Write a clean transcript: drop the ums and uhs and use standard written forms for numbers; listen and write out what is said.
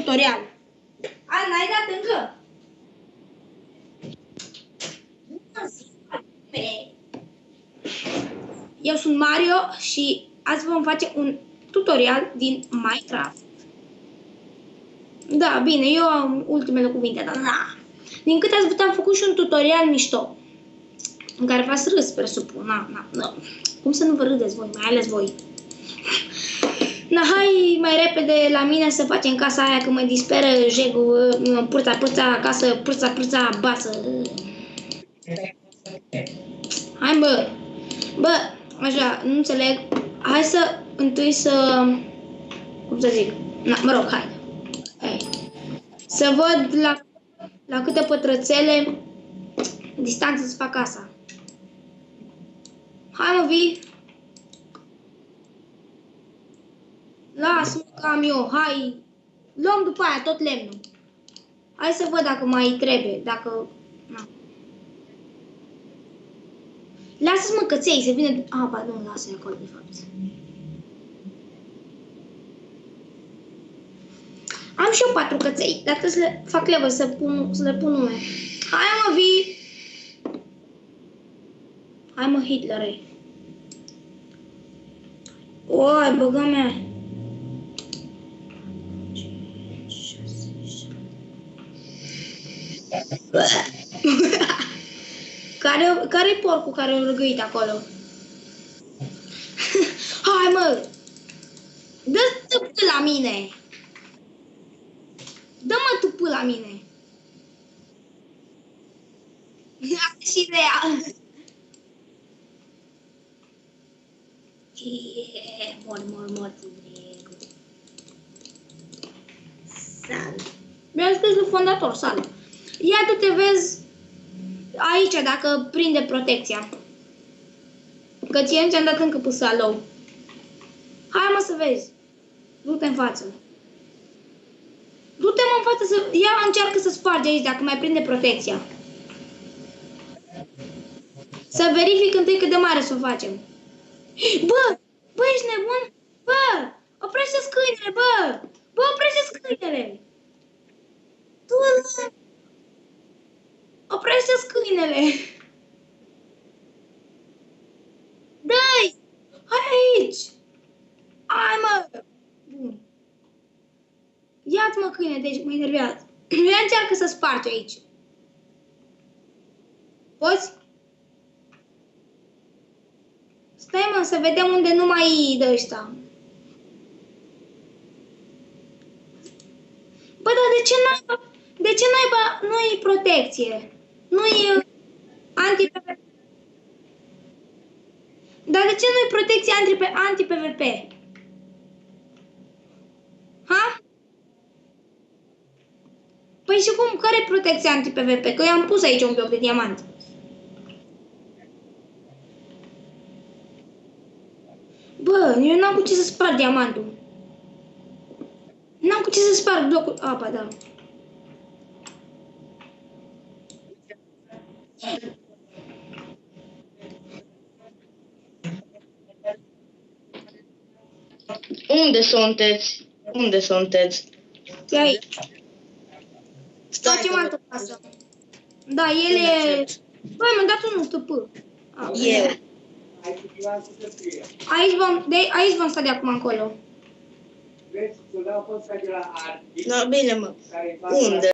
tutorial. N-ai dat încă? Eu sunt Mario și azi vom face un tutorial din Minecraft. Da, bine, eu am ultimele cuvinte, dar da. Din câte ați văzut, am făcut și un tutorial mișto, în care v-ați râs, presupun. Na. Cum să nu vă râdeți voi, mai ales voi? Na, hai mai repede la mine să facem casa aia, că mă disperă jegul, pârța, casă, pârța, basă. Hai, bă, așa, nu înțeleg. Hai să, întâi să, cum să zic, mă rog, hai. Să văd la câte pătrățele distanță să fac casa. Hai, mă, vii. Lasă-mă că am eu, hai. Luăm după aia tot lemnul. Hai să văd dacă mai trebuie, dacă... Na. Lasă-mă căței să vină... ba, nu, lasă-i acolo, de fapt. Am și eu 4 căței, dar trebuie să le fac level, să le pun nume. Hai, mă, vii! Hai, mă, Hitlere. Oi, băga mea. Care-i porcul care a răgăit acolo? Hai, mă! Dă-ți tâpâ la mine! Dă-mă tâpâ la mine! Asta și ideea! Mor, Sal. Mi-a scris lui fondator, Sal. Ia tu te vezi aici dacă prinde protecția. Că ție nu ți-am dat încă pe salou. Hai, mă, să vezi. Du-te în față. Du-te, mă, în față să... Ia, încearcă să spargi aici dacă mai prinde protecția. Să verific întâi cât de mare să o facem. Bă, ești nebun? Bă, oprește-ți câinele, bă! Bă, oprește-ți câinele! Oprește-ți câinele! Dă-i! Hai aici! Hai, mă! Bun. Ia-ți, mă, câine, deci mă enervează. Ia încearcă să spargi aici. Poți? Stai, mă, să vedem unde nu mai dă ăștia. Bă, dar de ce nu-i protecție? Nu-i anti-PvP? Dar de ce nu-i protecție anti-PvP? Ha? Păi și cum? Care-i protecția anti-PvP? Că eu am pus aici un bloc de diamant. Bă, eu n-am cu ce să sparg diamantul. N-am cu ce să sparg blocul... Ba, da. Unde sunteți? Unde sunteți? E aici. Facem altă casă. Da, el e... Băi, m-a dat unul tăpă. E. Aici vom sta de acum încolo. No, bine, mă. Unde?